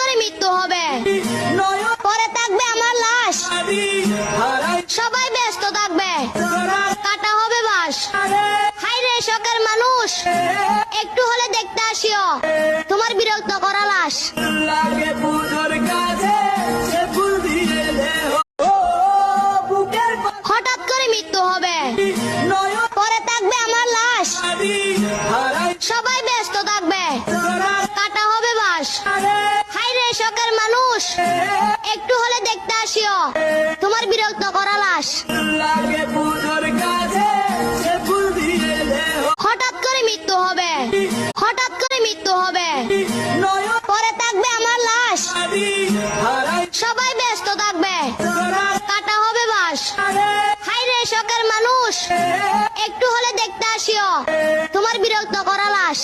করে মৃত্যু হবে, পরে থাকবে আমার লাশ, সবাই ব্যস্ত থাকবে, কাটা হবে বাস। হাই রে শখের মানুষ, একটু হলে দেখতে আসিও তোমার বিরক্ত করা লাশ। হঠাৎ করে মৃত্যু হবে, পরে থাকবে আমার লাশ, সবাই ব্যস্ত থাকবে, কাটা হবে বাস। হাই রে শখের মানুষ, একটু হলে দেখতে আসিও তোমার বিরক্ত করা লাশ। হঠাৎ করে মৃত্যু হবে, হঠাৎ করে মৃত্যু হবে, পরে থাকবে আমার লাশ, সবাই ব্যস্ত থাকবে, কাটা হবে বাস। হাই রে শখের মানুষ, একটু হলে দেখতে আসিও তোমার বিরক্ত করা লাশ।